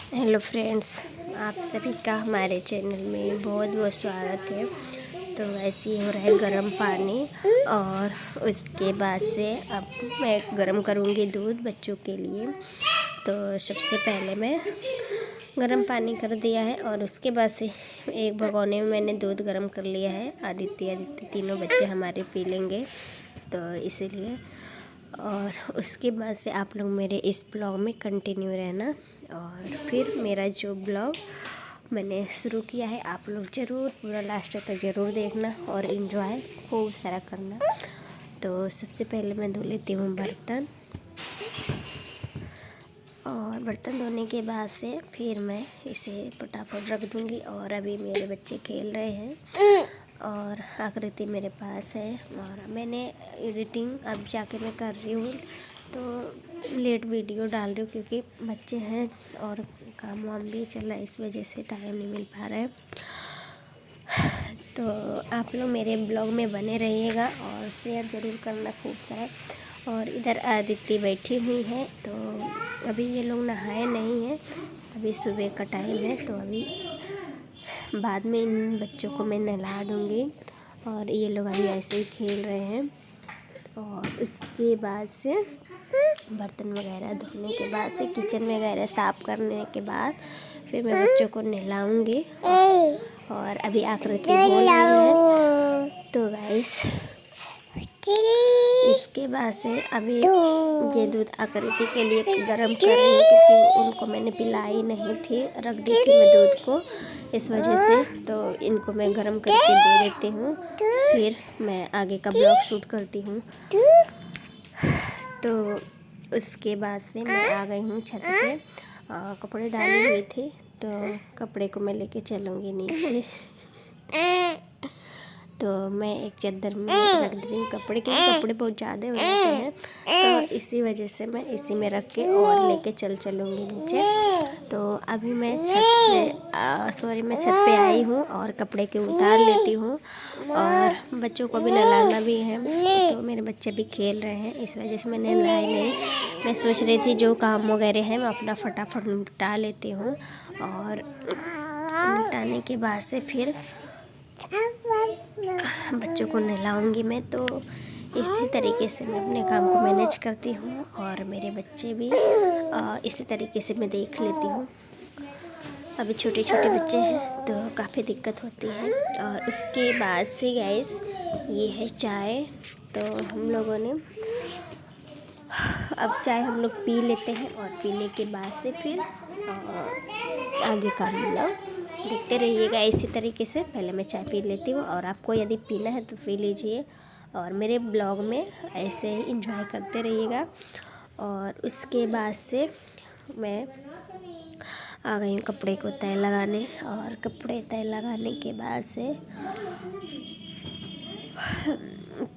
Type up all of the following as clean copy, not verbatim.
Hello friends, आप सभी का हमारे चैनल में बहुत बहुत स्वागत है। तो ऐसे ही हो रहा है गर्म पानी और उसके बाद से अब मैं गर्म करूँगी दूध बच्चों के लिए। तो सबसे पहले मैं गर्म पानी कर दिया है और उसके बाद से एक भगोने में मैंने दूध गर्म कर लिया है। आदित्य तीनों बच्चे हमारे पी लेंगे, तो इसीलिए। और उसके बाद से आप लोग मेरे इस ब्लॉग में कंटिन्यू रहना और फिर मेरा जो ब्लॉग मैंने शुरू किया है आप लोग ज़रूर पूरा लास्ट तक ज़रूर देखना और इन्जॉय खूब सारा करना। तो सबसे पहले मैं धो लेती हूँ बर्तन, और बर्तन धोने के बाद से फिर मैं इसे फटाफट रख दूँगी। और अभी मेरे बच्चे खेल रहे हैं और आकृति मेरे पास है और मैंने एडिटिंग अब जाके मैं कर रही हूँ, तो लेट वीडियो डाल रही हूँ क्योंकि बच्चे हैं और काम वाम भी चल रहा है, इस वजह से टाइम नहीं मिल पा रहा है। तो आप लोग मेरे ब्लॉग में बने रहिएगा और शेयर ज़रूर करना खूब सारा। और इधर आदित्य बैठी हुई है, तो अभी ये लोग नहाए नहीं हैं, अभी सुबह का टाइम है, तो अभी बाद में इन बच्चों को मैं नहला दूँगी। और ये लोग अभी ऐसे ही खेल रहे हैं। और उसके बाद से बर्तन वगैरह धोने के बाद से किचन वगैरह साफ़ करने के बाद फिर मैं बच्चों को नहलाऊँगी। और अभी आकृति बोल रही है, तो गाइस इसके बाद से अभी ये दूध आकृति के लिए गर्म कर रही हूँ क्योंकि उनको मैंने पिलाई नहीं थी, रख दी थी मैं दूध को, इस वजह से। तो इनको मैं गर्म करके दे देती हूँ, फिर मैं आगे का ब्लॉग शूट करती हूँ। तो उसके बाद से मैं आ गई हूँ छत पे, कपड़े डाली हुई थी, तो कपड़े को मैं लेके चलूँगी नीचे। तो मैं एक चादर में रख दी हूँ कपड़े, क्योंकि कपड़े बहुत ज़्यादा हो जाते हैं, तो इसी वजह से मैं इसी में रख के और लेके चलूँगी नीचे। तो अभी मैं मैं छत पे आई हूँ और कपड़े के उतार लेती हूँ और बच्चों को भी नहलाना भी है, तो मेरे बच्चे भी खेल रहे हैं, इस वजह से मैंने नहलाई नहीं। मैं सोच रही थी जो काम वगैरह है मैं अपना फटाफट निपटा लेती हूँ और निपटाने के बाद से फिर बच्चों को नहलाऊंगी मैं। तो इसी तरीके से मैं अपने काम को मैनेज करती हूँ और मेरे बच्चे भी इसी तरीके से मैं देख लेती हूँ। अभी छोटे छोटे बच्चे हैं तो काफ़ी दिक्कत होती है। और उसके बाद से गैस ये है चाय, तो हम लोगों ने अब चाय हम लोग पी लेते हैं और पीने के बाद से फिर आगे का मतलब देखते रहिएगा इसी तरीके से। पहले मैं चाय पी लेती हूँ और आपको यदि पीना है तो पी लीजिए और मेरे ब्लॉग में ऐसे ही एंजॉय करते रहिएगा। और उसके बाद से मैं आ गई हूँ कपड़े को तय लगाने, और कपड़े तय लगाने के बाद से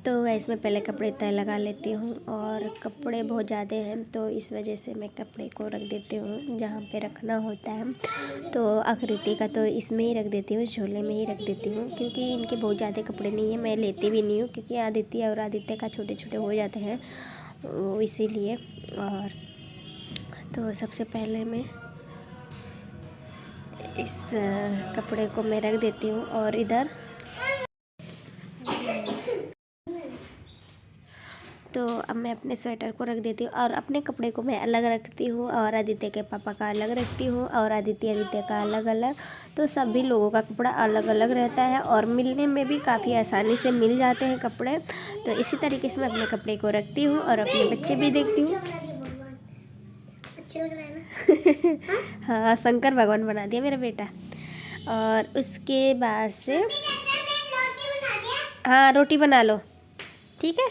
तो गैस में पहले कपड़े तय लगा लेती हूँ। और कपड़े बहुत ज़्यादा हैं तो इस वजह से मैं कपड़े को रख देती हूँ जहाँ पे रखना होता है। तो आकृति का तो इसमें ही रख देती हूँ, झोले में ही रख देती हूँ, क्योंकि इनके बहुत ज़्यादा कपड़े नहीं हैं, मैं लेती भी नहीं हूँ क्योंकि आदित्य का छोटे छोटे हो जाते हैं वो, इसीलिए। और तो सबसे पहले मैं इस कपड़े को मैं रख देती हूँ और इधर तो अब मैं अपने स्वेटर को रख देती हूँ और अपने कपड़े को मैं अलग रखती हूँ और आदित्य के पापा का अलग रखती हूँ और आदित्य का अलग अलग। तो सभी लोगों का कपड़ा अलग अलग रहता है और मिलने में भी काफ़ी आसानी से मिल जाते हैं कपड़े। तो इसी तरीके से मैं अपने कपड़े को रखती हूँ और अपने बच्चे भी देखती हूँ। अच्छा लग रहा है ना? हाँ, शंकर भगवान बना दिया मेरा बेटा। और उसके बाद से हाँ रोटी बना लो, ठीक है।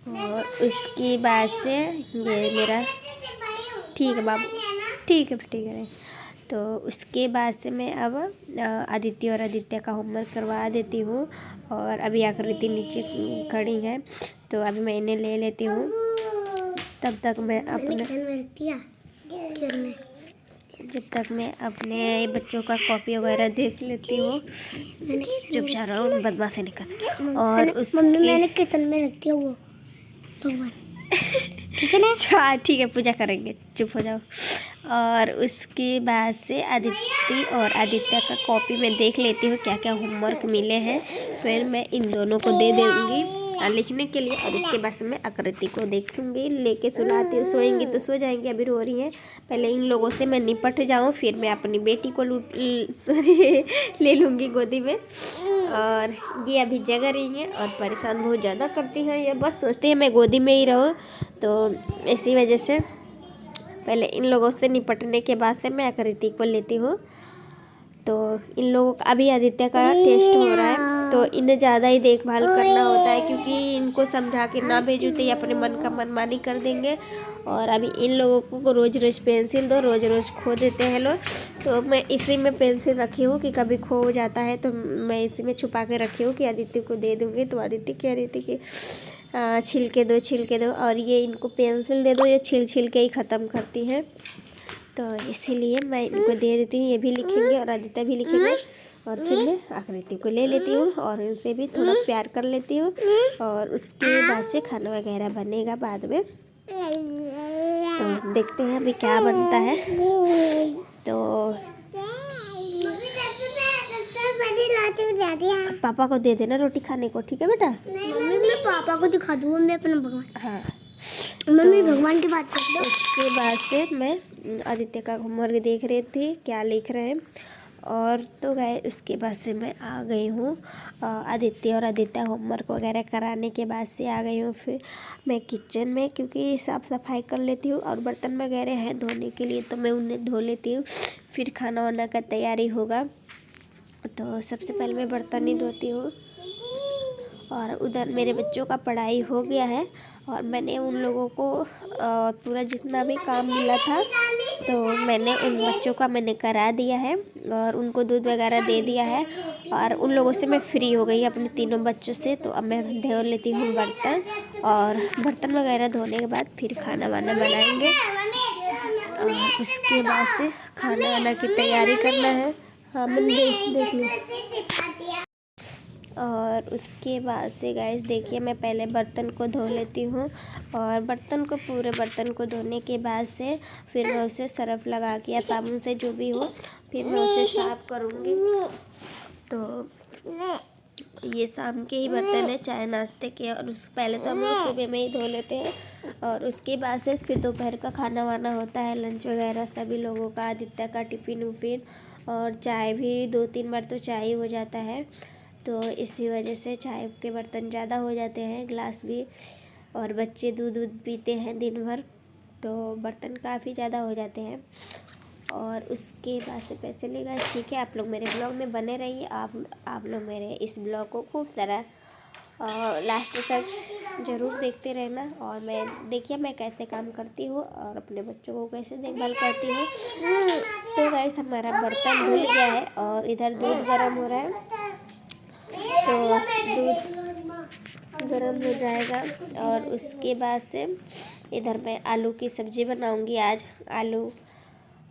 और उसके बाद से ये मेरा ठीक है बाबू, ठीक है। तो उसके बाद से मैं अब आदित्य का होमवर्क करवा देती हूँ और अभी आकृति नीचे खड़ी है, तो अभी मैं इन्हें ले लेती हूँ। तब तक मैं जब तक मैं अपने बच्चों का कॉपी वगैरह देख लेती हूँ। चुप जा रहा हूँ, बदमाशी निकल। और मम्मी मैंने किचन में रख दिया वो भगवान। ठीक है ना? हाँ ठीक है, पूजा करेंगे, चुप हो जाओ। और उसके बाद से आदित्य और आदित्य का कॉपी में देख लेती हूँ क्या क्या होमवर्क मिले हैं, फिर मैं इन दोनों को दे दूँगी लिखने के लिए। और इसके बाद मैं आकृति को देखूँगी, लेके सुलाती हूँ, सोएंगी तो सो जाएंगे, अभी रो रही हैं। पहले इन लोगों से मैं निपट जाऊँ, फिर मैं अपनी बेटी को ले लूँगी गोदी में। और ये अभी जग रही हैं और परेशान बहुत ज़्यादा करती हैं, ये बस सोचते हैं मैं गोदी में ही रहूँ, तो इसी वजह से पहले इन लोगों से निपटने के बाद से मैं आकृति को लेती हूँ। तो इन लोगों का अभी आदित्य का टेस्ट हो रहा है, तो इन्हें ज़्यादा ही देखभाल करना होता है, क्योंकि इनको समझा के ना भेजूँ तो ये अपने मन का मनमानी कर देंगे। और अभी इन लोगों को रोज़ रोज़ पेंसिल दो, रोज़ रोज़ खो देते हैं लोग, तो मैं इसी में पेंसिल रखी हूँ कि कभी खो जाता है तो मैं इसी में छुपा के रखी हूँ कि आदित्य को दे दूँगी। तो आदित्य कह रही थी कि छिलके दो, और ये इनको पेंसिल दे दो, ये छिल के ही ख़त्म करती है, तो इसीलिए मैं इनको दे देती हूँ, ये भी लिखेंगे और आदित्य भी लिखेंगे। और फिर मैं आकृति को ले लेती हूँ और उनसे भी थोड़ा प्यार कर लेती हूँ, और उसके बाद से खाना वगैरह बनेगा बाद में, तो देखते हैं अभी क्या बनता है। तो पापा को दे देना रोटी खाने को, ठीक है बेटा? मम्मी मैं पापा को दिखा दूँ, मैं अपना भगवान। हाँ मम्मी भगवान की बात कर दो। उसके बाद से मैं आदित्य का होमवर्क देख रही थी क्या लिख रहे हैं, और तो गए उसके बाद से मैं आ गई हूँ आदित्य होमवर्क वगैरह कराने के बाद से आ गई हूँ फिर मैं किचन में, क्योंकि साफ़ सफाई कर लेती हूँ और बर्तन वगैरह हैं धोने के लिए, तो मैं उन्हें धो लेती हूँ, फिर खाना वाना का तैयारी होगा। तो सबसे पहले मैं बर्तन ही धोती हूँ। और उधर मेरे बच्चों का पढ़ाई हो गया है, और मैंने उन लोगों को पूरा जितना भी काम मिला था तो मैंने उन बच्चों का करा दिया है, और उनको दूध वगैरह दे दिया है, और उन लोगों से मैं फ्री हो गई अपने तीनों बच्चों से। तो अब मैं धो लेती हूँ बर्तन, और बर्तन वगैरह धोने के बाद फिर खाना वाना बनाएंगे, और उसके बाद से खाना वाना की तैयारी करना है। हाँ मैंने देख ली। और उसके बाद से गाइस देखिए मैं पहले बर्तन को धो लेती हूँ, और पूरे बर्तन को धोने के बाद से फिर मैं उसे सर्फ लगा के या साबुन से जो भी हो फिर मैं उसे साफ़ करूँगी। तो ये शाम के ही बर्तन है चाय नाश्ते के, और उस पहले तो हम लोग सुबह में ही धो लेते हैं, और उसके बाद से फिर दोपहर का खाना वाना होता है, लंच वगैरह सभी लोगों का, आदित्य का टिफ़िन उफ़िन, और चाय भी 2-3 बार तो चाय ही हो जाता है, तो इसी वजह से चाय के बर्तन ज़्यादा हो जाते हैं, ग्लास भी, और बच्चे दूध पीते हैं दिन भर, तो बर्तन काफ़ी ज़्यादा हो जाते हैं। और उसके बाद से पता चलेगा। ठीक है, आप लोग मेरे ब्लॉग में बने रहिए, आप लोग मेरे इस ब्लॉग को खूब सारा लास्ट तक ज़रूर देखते रहना। और मैं देखिए मैं कैसे काम करती हूँ और अपने बच्चों को कैसे देखभाल करती हूँ। तो गाइस हमारा बर्तन धुल गया है और इधर दूध गर्म हो रहा है, तो दूध गर्म हो जाएगा। और उसके बाद से इधर मैं आलू की सब्ज़ी बनाऊंगी। आज आलू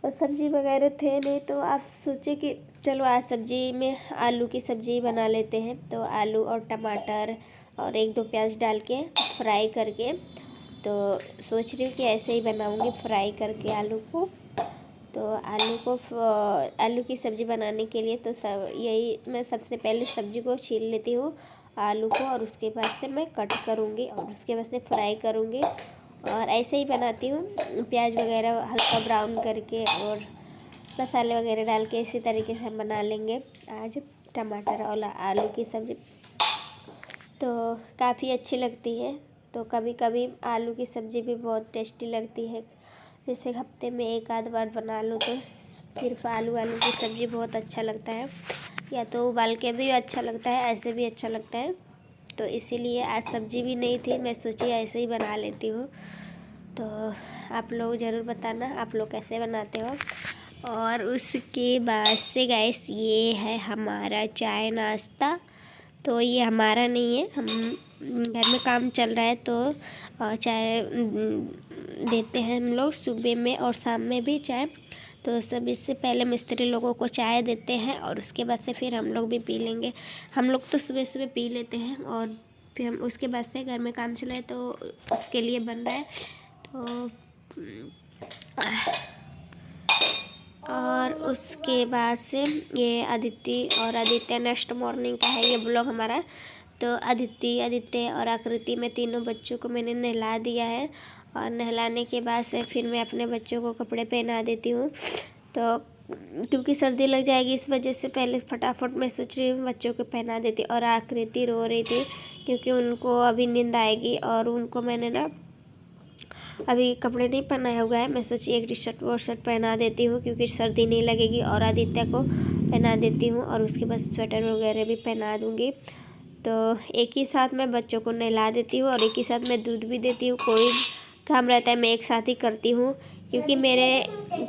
और सब्ज़ी वगैरह थे नहीं, तो आप सोचे कि चलो आज सब्ज़ी में आलू की सब्ज़ी बना लेते हैं। तो आलू और टमाटर और 1-2 प्याज डाल के फ्राई करके, तो सोच रही हूँ कि ऐसे ही बनाऊंगी फ्राई करके आलू को। तो आलू की सब्ज़ी बनाने के लिए तो यही मैं सबसे पहले सब्ज़ी को छील लेती हूँ आलू को, और उसके बाद से मैं कट करूँगी और उसके बाद से फ्राई करूँगी। और ऐसे ही बनाती हूँ, प्याज वगैरह हल्का ब्राउन करके और मसाले वगैरह डाल के इसी तरीके से हम बना लेंगे आज टमाटर और आलू की सब्ज़ी। तो काफ़ी अच्छी लगती है। तो कभी कभी आलू की सब्ज़ी भी बहुत टेस्टी लगती है, जैसे हफ्ते में 1-आध बार बना लो तो सिर्फ आलू की सब्ज़ी बहुत अच्छा लगता है, या तो उबाल के भी अच्छा लगता है, ऐसे भी अच्छा लगता है। तो इसीलिए आज सब्ज़ी भी नहीं थी, मैं सोची ऐसे ही बना लेती हूँ। तो आप लोग ज़रूर बताना आप लोग कैसे बनाते हो। और उसके बाद से गाइस ये है हमारा चाय नाश्ता। तो ये हमारा नहीं है, हम घर में काम चल रहा है तो चाय देते हैं हम लोग सुबह में और शाम में भी चाय। तो सब इससे पहले मिस्त्री लोगों को चाय देते हैं और उसके बाद से फिर हम लोग भी पी लेंगे। हम लोग तो सुबह सुबह पी लेते हैं और फिर हम उसके बाद से घर में काम चलाए तो उसके लिए बन रहा है। और उसके बाद से ये अदिति और आदित्य नेक्स्ट मॉर्निंग का है ये ब्लॉग हमारा। तो आदित्य और आकृति में तीनों बच्चों को मैंने नहला दिया है और नहलाने के बाद से फिर मैं अपने बच्चों को कपड़े पहना देती हूँ। तो क्योंकि सर्दी लग जाएगी इस वजह से पहले फटाफट मैं सोच रही हूँ बच्चों को पहना देती। और आकृति रो रही थी क्योंकि उनको अभी नींद आएगी और उनको मैंने ना अभी कपड़े नहीं पहनाया हुआ है। मैं सोची एक टी शर्ट और शर्ट पहना देती हूँ क्योंकि सर्दी नहीं लगेगी और आदित्य को पहना देती हूँ और उसके बाद स्वेटर वगैरह भी पहना दूँगी। तो एक ही साथ मैं बच्चों को नहला देती हूँ और एक ही साथ मैं दूध भी देती हूँ। कोई काम रहता है मैं एक साथ ही करती हूँ क्योंकि मेरे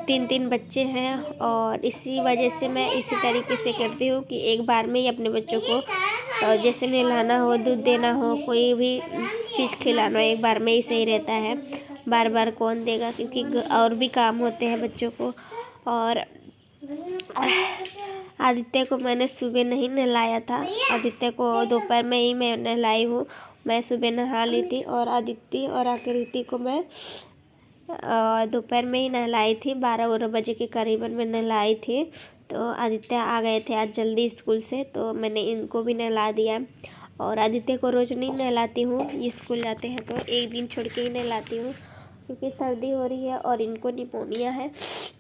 3 बच्चे हैं और इसी वजह से मैं इसी तरीके से करती हूँ कि एक बार में ही अपने बच्चों को जैसे नहलाना हो, दूध देना हो, कोई भी चीज़ खिलाना हो एक बार में ही सही रहता है। बार बार कौन देगा क्योंकि और भी काम होते हैं बच्चों को। और आदित्य को मैंने सुबह नहीं नहलाया था, आदित्य को दोपहर में ही मैं नहलाई हूँ। मैं सुबह नहा ली थी और आदित्य और आकृति को मैं दोपहर में ही नहलाई थी। 12 बजे के करीबन में नहलाई थी। तो आदित्य आ गए थे आज जल्दी स्कूल से तो मैंने इनको भी नहला दिया। और आदित्य को रोज़ नहीं नहलाती हूँ, ये स्कूल जाते हैं तो एक दिन छोड़ के ही नहलाती हूँ क्योंकि सर्दी हो रही है और इनको निमोनिया है।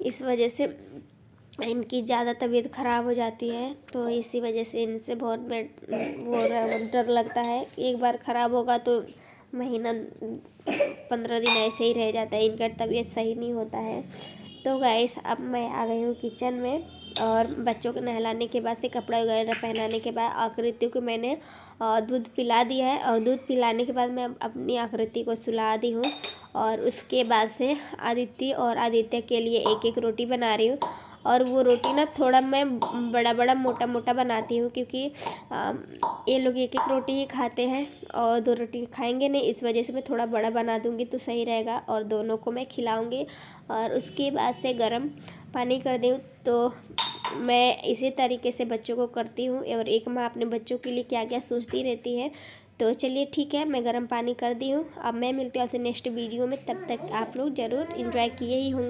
इस वजह से इनकी ज़्यादा तबीयत ख़राब हो जाती है तो इसी वजह से इनसे बहुत डर लगता है। एक बार ख़राब होगा तो महीना 15 दिन ऐसे ही रह जाता है, इनका तबीयत सही नहीं होता है। तो गाइस अब मैं आ गई हूँ किचन में और बच्चों को नहलाने के बाद से कपड़ा वगैरह पहनाने के बाद आकृति को मैंने दूध पिला दिया है और दूध पिलाने के बाद मैं अपनी आकृति को सुला दी हूँ। और उसके बाद से आदित्य के लिए एक एक रोटी बना रही हूँ और वो रोटी ना थोड़ा मैं बड़ा मोटा बनाती हूँ क्योंकि ये लोग एक एक रोटी ही खाते हैं और 2 रोटी खाएंगे नहीं, इस वजह से मैं थोड़ा बड़ा बना दूँगी तो सही रहेगा और दोनों को मैं खिलाऊँगी। और उसके बाद से गर्म पानी कर दूँ तो मैं इसी तरीके से बच्चों को करती हूँ और एक माँ अपने बच्चों के लिए क्या क्या सोचती रहती है। तो चलिए ठीक है, मैं गर्म पानी कर दी हूँ। अब मैं मिलती हूँ आपसे नेक्स्ट वीडियो में, तब तक आप लोग ज़रूर एंजॉय किए ही होंगे।